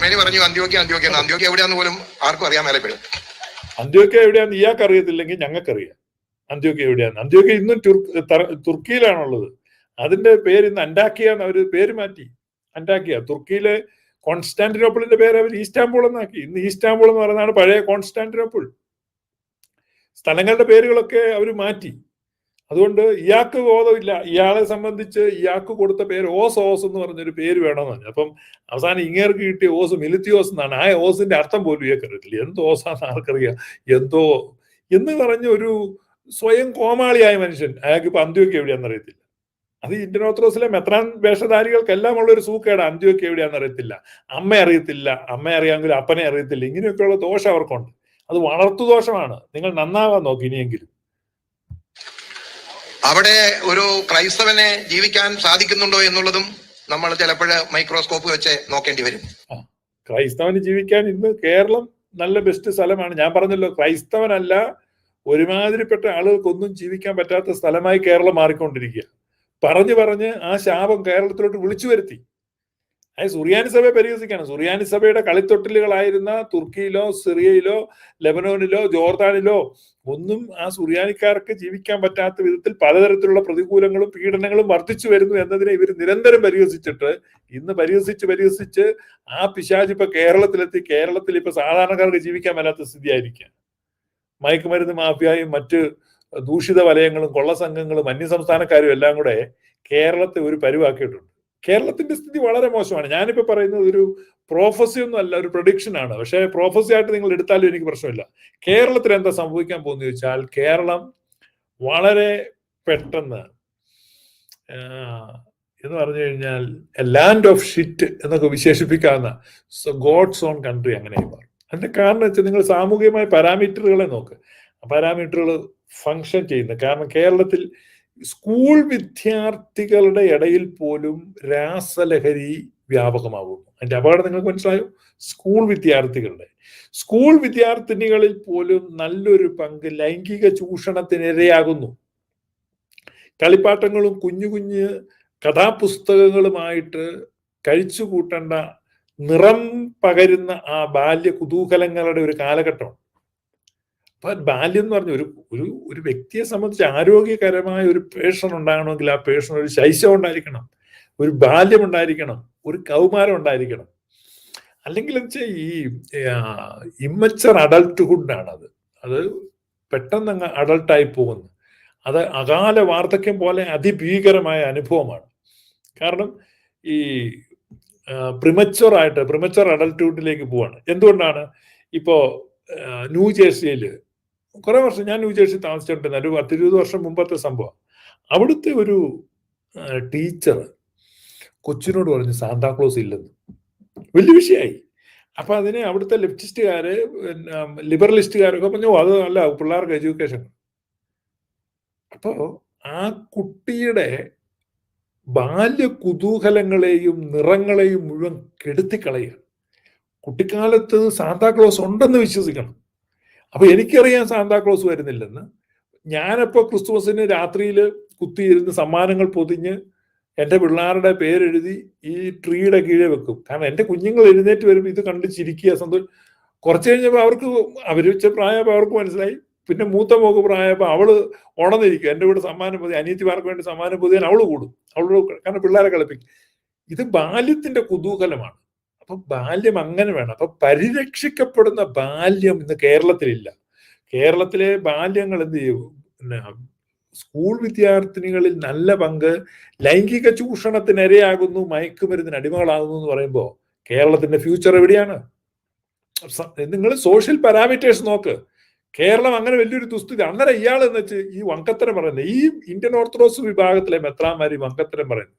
മേനി പറഞ്ഞു അന്ത്യോക്യ എവിടെയാന്ന് പോലും ആർക്കും അറിയാൻ മേലെ പേര്. അന്ത്യോക്യ എവിടെയാന്ന് ഇയാൾക്ക് അറിയത്തില്ലെങ്കിൽ ഞങ്ങൾക്കറിയാം അന്ത്യോക്യ എവിടെയാന്ന്. അന്ത്യോക്യ ഇന്നും തുർക്കിയിലാണുള്ളത്. അതിന്റെ പേര് ഇന്ന് അന്റാക്കിയ എന്ന് അവര് പേര് മാറ്റി. അന്റാക്കിയ തുർക്കിയിലെ കോൺസ്റ്റാന്റിനോപ്പിളിന്റെ പേര് അവർ ഈസ്റ്റാംബൂൾ എന്നാക്കി. ഇന്ന് ഈസ്റ്റാംബൂൾ എന്ന് പറയുന്നതാണ് പഴയ കോൺസ്റ്റാന്റിനോപ്പിൾ. സ്ഥലങ്ങളുടെ പേരുകളൊക്കെ അവർ മാറ്റി. അതുകൊണ്ട് ഇയാൾക്ക് ബോധമില്ല. ഇയാളെ സംബന്ധിച്ച് ഇയാൾക്ക് കൊടുത്ത പേര് ഓസ് എന്ന് പറഞ്ഞൊരു പേര് വേണമെന്ന് പറഞ്ഞു. അപ്പം അവസാനം ഇങ്ങേർക്ക് കിട്ടിയ ഓസ് മിലിത്തിയോസ് എന്നാണ്. ആ ഓസിന്റെ അർത്ഥം പോലും ഇയാൾക്ക് അറിയത്തില്ല. എന്തോ ഓസാന്ന് ആർക്കറിയാം. എന്തോ എന്ന് പറഞ്ഞ ഒരു സ്വയം കോമാളിയായ മനുഷ്യൻ. അയാൾക്ക് ഇപ്പൊ അന്ത്യോക്യ എവിടെയാന്ന് അറിയത്തില്ല. അത് ഇന്ത്യൻ ഓർത്തഡോക്സിലെ മെത്രാൻ വേഷധാരികൾക്കെല്ലാം ഉള്ള ഒരു സൂക്കേട്. അന്ത്യോക്യ എവിടെയാന്ന് അറിയത്തില്ല, അമ്മ അറിയത്തില്ല, അമ്മ അറിയാമെങ്കിലും അപ്പനെ അറിയത്തില്ല. ഇങ്ങനെയൊക്കെയുള്ള ദോഷം അവർക്കുണ്ട്. അത് വളർത്തു ദോഷമാണ്. നിങ്ങൾ നന്നാവാൻ നോക്കി ഇനിയെങ്കിലും. അവിടെ ഒരു ക്രൈസ്തവനെ ജീവിക്കാൻ സാധിക്കുന്നുണ്ടോ എന്നുള്ളതും നമ്മൾ ചിലപ്പോൾ മൈക്രോസ്കോപ്പ് വെച്ച് നോക്കേണ്ടി വരും. ക്രൈസ്തവന് ജീവിക്കാൻ ഇന്ന് കേരളം നല്ല ബെസ്റ്റ് സ്ഥലമാണ്. ഞാൻ പറഞ്ഞല്ലോ, ക്രൈസ്തവനല്ല ഒരുമാതിരിപ്പെട്ട ആളുകൾക്കൊന്നും ജീവിക്കാൻ പറ്റാത്ത സ്ഥലമായി കേരളം മാറിക്കൊണ്ടിരിക്കുക. പറഞ്ഞ് ആ ശാപം കേരളത്തിലോട്ട് വിളിച്ചു വരുത്തി. സുറിയാനി സഭയെ പരിഹസിക്കാണ്. സുറിയാനി സഭയുടെ കളിത്തൊട്ടിലുകളായിരുന്ന തുർക്കിയിലോ സിറിയയിലോ ലെബനോനിലോ ജോർദാനിലോ ഒന്നും ആ സുറിയാനിക്കാർക്ക് ജീവിക്കാൻ പറ്റാത്ത വിധത്തിൽ പലതരത്തിലുള്ള പ്രതികൂലങ്ങളും പീഡനങ്ങളും വർദ്ധിച്ചു വരുന്നു എന്നതിനെ ഇവർ നിരന്തരം പരിഹസിച്ചിട്ട് ഇന്ന് പരിഹസിച്ച് ആ പിശാച് ഇപ്പൊ കേരളത്തിലെത്തി. കേരളത്തിൽ ഇപ്പൊ സാധാരണക്കാർക്ക് ജീവിക്കാൻ മേലാത്ത സ്ഥിതിയായിരിക്കുക. മയക്കുമരുന്ന് മാഫിയായും മറ്റ് ദൂഷിത വലയങ്ങളും കൊള്ളസംഘങ്ങളും അന്യസംസ്ഥാനക്കാരും എല്ലാം കൂടെ കേരളത്തെ ഒരു പരുവാക്കിയിട്ടുണ്ട്. കേരളത്തിന്റെ സ്ഥിതി വളരെ മോശമാണ്. ഞാനിപ്പോ പറയുന്നത് ഒരു പ്രോഫസി ഒന്നും അല്ല, ഒരു പ്രഡിക്ഷൻ ആണ്. പക്ഷെ പ്രോഫസി ആയിട്ട് നിങ്ങൾ എടുത്താലും എനിക്ക് പ്രശ്നമില്ല. കേരളത്തിൽ എന്താ സംഭവിക്കാൻ പോകുന്നത് ചോദിച്ചാൽ, കേരളം വളരെ പെട്ടെന്ന് എന്ന് പറഞ്ഞു കഴിഞ്ഞാൽ ലാൻഡ് ഓഫ് ഷിറ്റ് എന്നൊക്കെ വിശേഷിപ്പിക്കാവുന്ന ഗോഡ്സ് ഓൺ കൺട്രി അങ്ങനെയായി മാറും. അതിന്റെ കാരണം വെച്ചാൽ നിങ്ങൾ സാമൂഹികമായ പാരാമീറ്ററുകളെ നോക്ക്. പാരാമീറ്ററുകൾ ഫങ്ഷൻ ചെയ്യുന്നത്. കാരണം കേരളത്തിൽ സ്കൂൾ വിദ്യാർത്ഥികളുടെ ഇടയിൽ പോലും രാസലഹരി വ്യാപകമാകുന്നു. അതിന്റെ അപകടം നിങ്ങൾക്ക് മനസ്സിലായോ? സ്കൂൾ വിദ്യാർത്ഥിനികളിൽ പോലും നല്ലൊരു പങ്ക് ലൈംഗിക ചൂഷണത്തിനിരയാകുന്നു. കളിപ്പാട്ടങ്ങളും കുഞ്ഞു കഥാപുസ്തകങ്ങളുമായിട്ട് കഴിച്ചു കൂട്ടേണ്ട നിറം പകരുന്ന ആ ബാല്യ കുതൂഹലങ്ങളുടെ ഒരു കാലഘട്ടം. അപ്പൊ ബാല്യം എന്ന് പറഞ്ഞ ഒരു വ്യക്തിയെ സംബന്ധിച്ച് ആരോഗ്യകരമായ ഒരു പേഴ്സൺ ഉണ്ടാകണമെങ്കിൽ ആ പേഴ്സൺ ഒരു ശൈശവം ഉണ്ടായിരിക്കണം, ഒരു ബാല്യം ഉണ്ടായിരിക്കണം, ഒരു കൗമാരം ഉണ്ടായിരിക്കണം. അല്ലെങ്കിൽ വെച്ചാൽ ഈ ഇമ്മച്ചർ അഡൾട്ട്ഹുഡ് ആണ് അത് പെട്ടെന്ന് അങ്ങ് അഡൾട്ടായി പോകുന്നു. അത് അകാല വാർദ്ധക്യം പോലെ അതിഭീകരമായ അനുഭവമാണ്. കാരണം ഈ പ്രിമച്വർ അഡൾട്ട്ഹുഡിലേക്ക് പോവാണ്. എന്തുകൊണ്ടാണ്? ഇപ്പോ ന്യൂജേഴ്സിയിൽ കുറെ വർഷം ഞാൻ ന്യൂജേഴ്സി താമസിച്ചിട്ടുണ്ട്. ഒരു 10-20 വർഷം മുമ്പത്തെ സംഭവം. അവിടുത്തെ ഒരു ടീച്ചർ കൊച്ചിനോട് പറഞ്ഞു സാന്താക്ലോസ് ഇല്ലെന്ന്. വലിയ വിഷയമായി. അപ്പൊ അതിനെ അവിടുത്തെ ലെഫ്റ്റിസ്റ്റുകാര് ലിബറലിസ്റ്റുകാരൊക്കെ പറഞ്ഞു അത് അല്ല പിള്ളേർക്ക് എഡ്യൂക്കേഷൻ. അപ്പോ ആ കുട്ടിയുടെ ബാല്യ കുതൂഹലങ്ങളെയും നിറങ്ങളെയും മുഴുവൻ കെടുത്തിക്കളയുക. കുട്ടിക്കാലത്ത് സാന്താക്ലോസ് ഉണ്ടെന്ന് വിശ്വസിക്കണം. അപ്പൊ എനിക്കറിയാം സാന്താക്ലോസ് വരുന്നില്ലെന്ന്. ഞാനപ്പോ ക്രിസ്തുമസിന് രാത്രിയിൽ കുത്തിയിരുന്ന് സമ്മാനങ്ങൾ പൊതിഞ്ഞ് എൻ്റെ പിള്ളേരുടെ പേരെഴുതി ഈ ട്രീയുടെ കീഴെ വെക്കും. കാരണം എൻ്റെ കുഞ്ഞുങ്ങൾ എഴുന്നേറ്റ് വരുമ്പോൾ ഇത് കണ്ട് ചിരിക്കുക, സന്തോഷം. കുറച്ച് കഴിഞ്ഞപ്പോൾ അവർ വെച്ച പ്രായപ്പോൾ അവർക്ക് മനസ്സിലായി. പിന്നെ മൂത്ത മോക്ക് പ്രായപ്പോൾ അവള് ഉണർന്നിരിക്കും. എൻ്റെ കൂടെ സമ്മാനം പൊതി, അനിയത്തിമാർക്ക് വേണ്ടി സമ്മാനം പൊതിയാൻ അവള് കൂടും. കാരണം പിള്ളേരെ കളിപ്പിക്കും. ഇത് ബാല്യത്തിന്റെ കുതൂഹലമാണ്. അപ്പൊ ബാല്യം അങ്ങനെ വേണം. അപ്പൊ പരിരക്ഷിക്കപ്പെടുന്ന ബാല്യം ഇന്ന് കേരളത്തിലില്ല. കേരളത്തിലെ ബാല്യങ്ങൾ എന്ത് ചെയ്യും? സ്കൂൾ വിദ്യാർത്ഥിനികളിൽ നല്ല പങ്ക് ലൈംഗിക ചൂഷണത്തിനിരയാകുന്നു, മയക്കുമരുന്നിന് അടിമകളാകുന്നു എന്ന് പറയുമ്പോൾ കേരളത്തിന്റെ ഫ്യൂച്ചർ എവിടെയാണ്? നിങ്ങൾ സോഷ്യൽ പാരാമീറ്റേഴ്സ് നോക്ക്. കേരളം അങ്ങനെ വലിയൊരു ദുസ്ഥിതി. അന്നേരം ഇയാൾ എന്ന് വെച്ച് ഈ വങ്കത്തരം പറയുന്നത്, ഈ ഇന്ത്യൻ ഓർത്തഡോക്സ് വിഭാഗത്തിലെ മെത്രാന്മാർ ഈ വങ്കത്തരം പറയുന്നത്,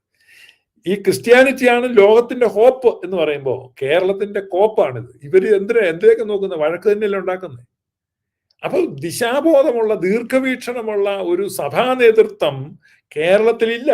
ഈ ക്രിസ്ത്യാനിറ്റിയാണ് ലോകത്തിന്റെ ഹോപ്പ് എന്ന് പറയുമ്പോൾ കേരളത്തിന്റെ കോപ്പാണിത്. ഇവര് എന്തിനൊക്കെ നോക്കുന്നത്? വഴക്ക് തന്നെയല്ലേ ഉണ്ടാക്കുന്നത്. അപ്പൊ ദിശാബോധമുള്ള ദീർഘവീക്ഷണമുള്ള ഒരു സഭാ നേതൃത്വം കേരളത്തിലില്ല.